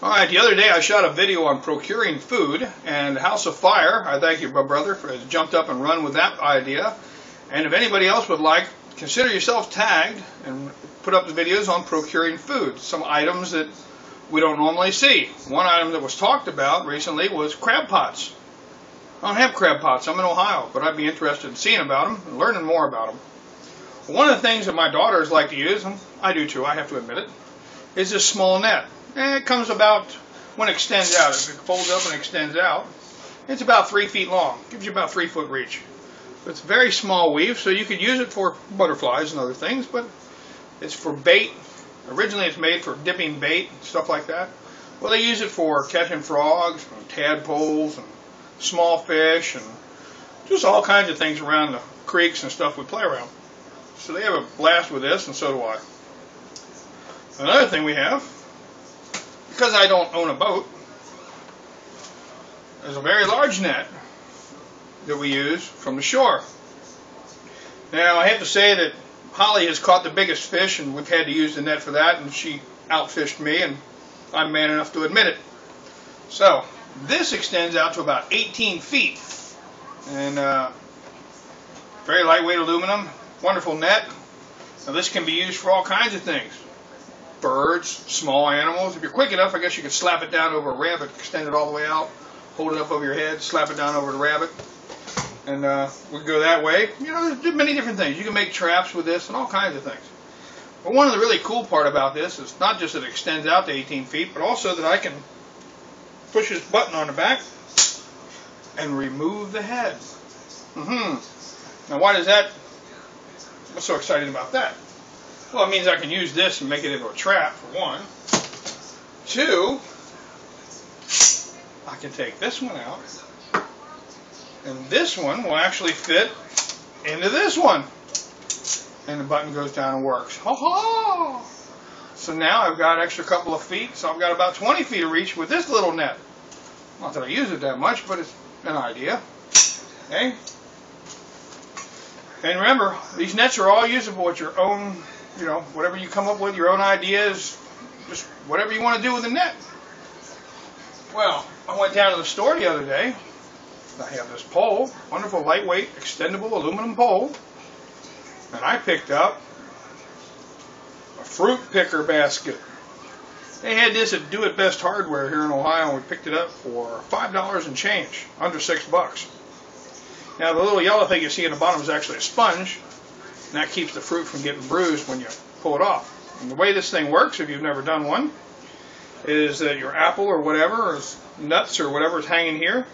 Alright, the other day I shot a video on procuring food, and House of Fire, I thank you, my brother, for has jumped up and run with that idea. And if anybody else would like, consider yourself tagged and put up the videos on procuring food. Some items that we don't normally see. One item that was talked about recently was crab pots. I don't have crab pots. I'm in Ohio, but I'd be interested in seeing about them and learning more about them. One of the things that my daughters like to use, and I do too, I have to admit it, is this small net. And it comes about, when it extends out, if it folds up and extends out, it's about 3 feet long. Gives you about 3 foot reach. It's very small weave, so you could use it for butterflies and other things, but it's for bait. Originally it's made for dipping bait, stuff like that. Well, they use it for catching frogs, and tadpoles, and small fish, and just all kinds of things around the creeks and stuff we play around. So they have a blast with this, and so do I. Another thing we have, because I don't own a boat, there's a very large net that we use from the shore. Now, I have to say that Holly has caught the biggest fish, and we've had to use the net for that, and she outfished me, and I'm man enough to admit it. So, this extends out to about 18 feet, and very lightweight aluminum, wonderful net. Now, this can be used for all kinds of things. Birds, small animals. If you're quick enough, I guess you could slap it down over a rabbit, extend it all the way out, hold it up over your head, slap it down over the rabbit, and we can go that way. You know, there's many different things. You can make traps with this and all kinds of things. But one of the really cool part about this is not just that it extends out to 18 feet, but also that I can push this button on the back and remove the head. Now, why does that? What's so exciting about that? Well, it means I can use this and make it into a trap, for one. Two, I can take this one out, and this one will actually fit into this one. And the button goes down and works. Ha-ha! So now I've got an extra couple of feet, so I've got about 20 feet of reach with this little net. Not that I use it that much, but it's an idea. Okay? And remember, these nets are all usable with your own, you know, whatever you come up with, your own ideas, just whatever you want to do with the net. Well, I went down to the store the other day. I have this pole, wonderful lightweight, extendable aluminum pole, and I picked up a fruit picker basket. They had this at Do It Best Hardware here in Ohio, and we picked it up for $5 and change, under $6. Now, the little yellow thing you see in the bottom is actually a sponge, and that keeps the fruit from getting bruised when you pull it off. And the way this thing works, if you've never done one, is that your apple or whatever, or nuts or whatever is hanging here,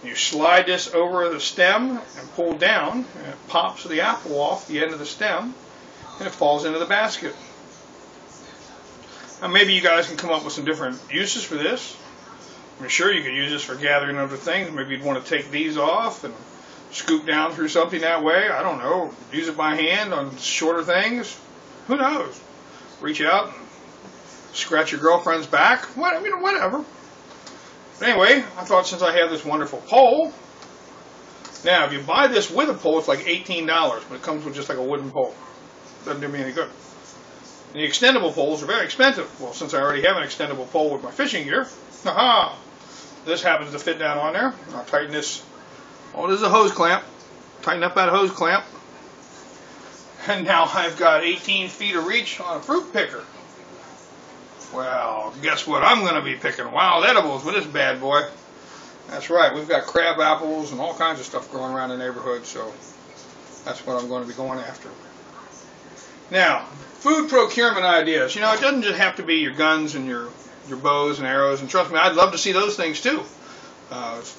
you slide this over the stem and pull down, and it pops the apple off the end of the stem, and it falls into the basket. Now, maybe you guys can come up with some different uses for this. I'm sure you could use this for gathering other things. Maybe you'd want to take these off and scoop down through something that way. I don't know. Use it by hand on shorter things. Who knows? Reach out and scratch your girlfriend's back. Whatever. But anyway, I thought since I have this wonderful pole, now if you buy this with a pole, it's like $18, but it comes with just like a wooden pole. Doesn't do me any good. And the extendable poles are very expensive. Well, since I already have an extendable pole with my fishing gear, this happens to fit down on there. I'll tighten this. Oh, this is a hose clamp. Tighten up that hose clamp. And now I've got 18 feet of reach on a fruit picker. Well, guess what I'm going to be picking? Wild edibles with this bad boy. That's right, we've got crab apples and all kinds of stuff growing around the neighborhood, so that's what I'm going to be going after. Now, food procurement ideas. You know, it doesn't just have to be your guns and your bows and arrows, and trust me, I'd love to see those things too.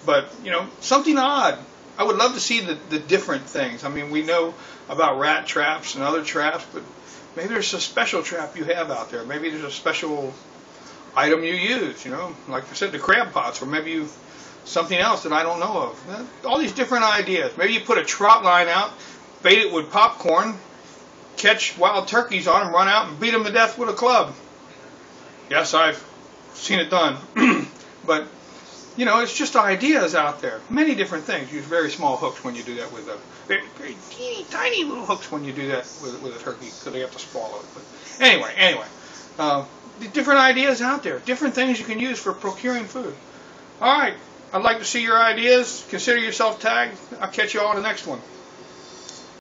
But, you know, something odd. I would love to see the different things. I mean, we know about rat traps and other traps, but maybe there's a special trap you have out there. Maybe there's a special item you use, you know, like I said, the crab pots, or maybe something else that I don't know of. All these different ideas. Maybe you put a trout line out, bait it with popcorn, catch wild turkeys on them, run out and beat them to death with a club. Yes, I've seen it done. But you know, it's just ideas out there. Many different things. Use very small hooks when you do that with them. Very, very teeny, tiny little hooks when you do that with a turkey, because they have to swallow it. But anyway, different ideas out there, different things you can use for procuring food. All right, I'd like to see your ideas. Consider yourself tagged. I'll catch you all in the next one.